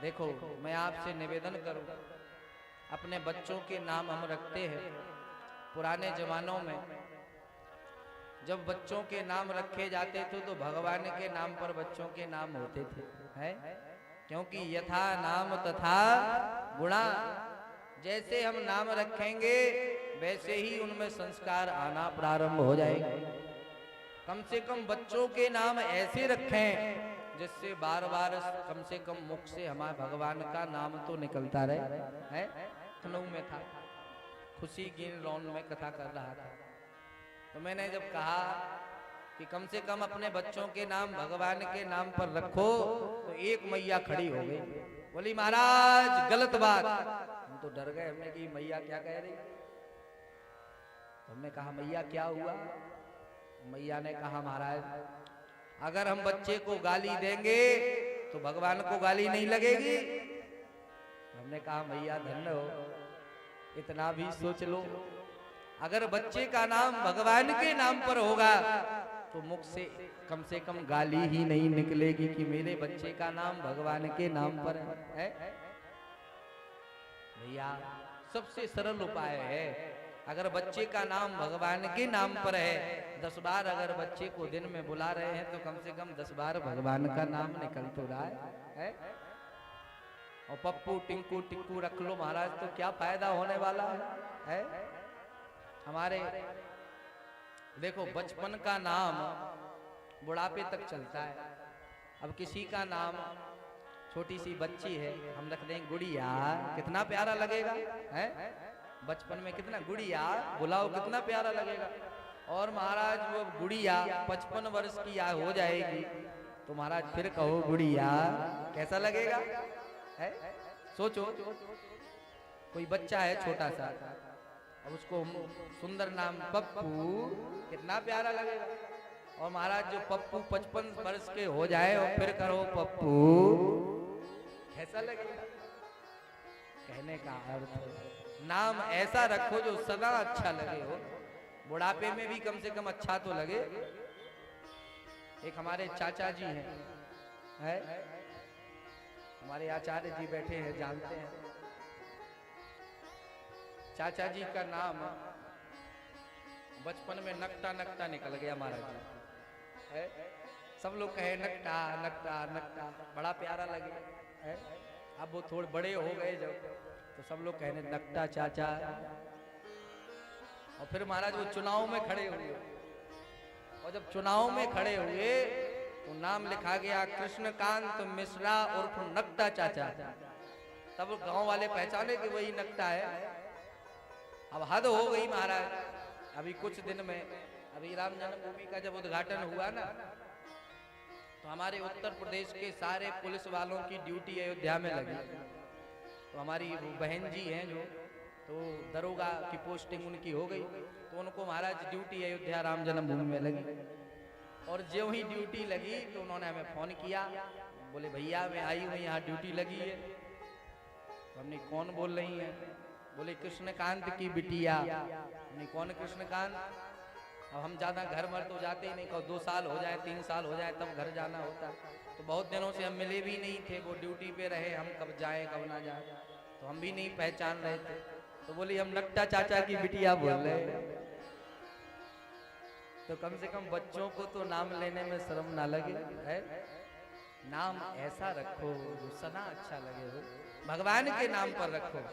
देखो मैं आपसे निवेदन करूं, अपने बच्चों के नाम हम रखते हैं। पुराने जमानों में जब बच्चों के नाम रखे जाते थे तो भगवान के नाम पर बच्चों के नाम होते थे, है? क्योंकि यथा नाम तथा गुणा, जैसे हम नाम रखेंगे वैसे ही उनमें संस्कार आना प्रारंभ हो जाएंगे। कम से कम बच्चों के नाम ऐसे रखें जिससे बार बार कम से कम मुख से हमारे भगवान का नाम तो निकलता रहे, है? लखनऊ में था, खुशी गिन लॉन में कथा कर रहा था, तो मैंने जब कहा कि कम से कम अपने बच्चों के नाम भगवान के नाम पर रखो, तो एक मैया खड़ी हो गई, बोली महाराज गलत बात। हम तो डर गए, हमने कि मैया क्या कह रही। तो हमने कहा मैया क्या हुआ? मैया ने कहा महाराज अगर हम बच्चे को गाली देंगे तो भगवान को गाली नहीं लगेगी। हमने कहा मैया धन्य हो, इतना भी सोच लो, अगर बच्चे का नाम भगवान के नाम पर होगा तो मुख से कम गाली ही नहीं निकलेगी कि मेरे बच्चे का नाम भगवान के नाम पर है। भैया सबसे सरल उपाय है, अगर बच्चे का नाम भगवान के नाम पर है, 10 बार अगर बच्चे को दिन में बुला रहे हैं तो कम से कम 10 बार भगवान का नाम निकल तो रहा है? और पप्पू टिंकू टिक्कू रख लो महाराज तो क्या फायदा होने वाला है? हमारे देखो बचपन का नाम बुढ़ापे तक चलता है। अब किसी का नाम, छोटी सी बच्ची है, हम रख देंगे गुड़िया, कितना प्यारा लगेगा, है? बचपन में कितना गुड़िया बुलाओ कितना प्यारा लगेगा। और महाराज वो गुड़िया 55 वर्ष की हो जाएगी तो महाराज फिर कहो गुड़िया, कैसा लगेगा, है? सोचो, कोई बच्चा है छोटा सा, अब उसको सुंदर नाम पप्पू, कितना प्यारा लगेगा। और महाराज जो पप्पू 55 वर्ष के हो जाए और फिर करो पप्पू, कैसा लगेगा? कहने का अर्थ नाम ऐसा रखो जो सदा अच्छा लगे हो, बुढ़ापे में भी कम से कम अच्छा तो लगे। एक हमारे चाचा जी हैं, हमारे आचार्य जी बैठे हैं, जानते हैं। चाचा जी का नाम बचपन में नकटा नकटा निकल गया महाराज जी, है? सब लोग कहे नकटा नकटा नकटा, बड़ा प्यारा लगे, है? अब वो थोड़े बड़े हो गए जब तो सब लोग कहने नकटा चाचा। और फिर महाराज वो चुनाव में खड़े हुए, और जब चुनाव में खड़े हुए तो नाम लिखा गया कृष्णकांत मिश्रा उर्फ नकटा चाचा। तब गांव वाले पहचाने कि वही नकटा है। अब हद हो गई महाराज, अभी कुछ दिन में अभी राम जन्मभूमि का जब उद्घाटन हुआ ना, तो हमारे उत्तर प्रदेश के सारे पुलिस वालों की ड्यूटी अयोध्या में लगी। तो हमारी बहन जी हैं जो, तो दरोगा की पोस्टिंग उनकी हो गई, तो उनको महाराज ड्यूटी अयोध्या राम जन्मभूमि में लगी। और जो ही ड्यूटी लगी तो उन्होंने हमें फोन किया, बोले भैया मैं आई हूँ यहाँ ड्यूटी लगी है। तो हमने कौन बोल रही है? बोले कृष्णकांत की बिटिया। हमने कौन कृष्णकांत? अब हम ज्यादा घर मर तो जाते ही नहीं, कहो 2 साल हो जाए 3 साल हो जाए तब घर जाना होता। तो बहुत दिनों से हम मिले भी नहीं थे, वो ड्यूटी पे रहे, हम कब जाए कब ना जाए, तो हम भी नहीं पहचान रहे थे। तो बोली हम नकटा चाचा की बिटिया बोल रहे हैं। तो कम से कम बच्चों को तो नाम लेने में शर्म ना लगे, है? नाम ऐसा रखो जो सदा अच्छा लगे हो, भगवान के नाम पर रखो।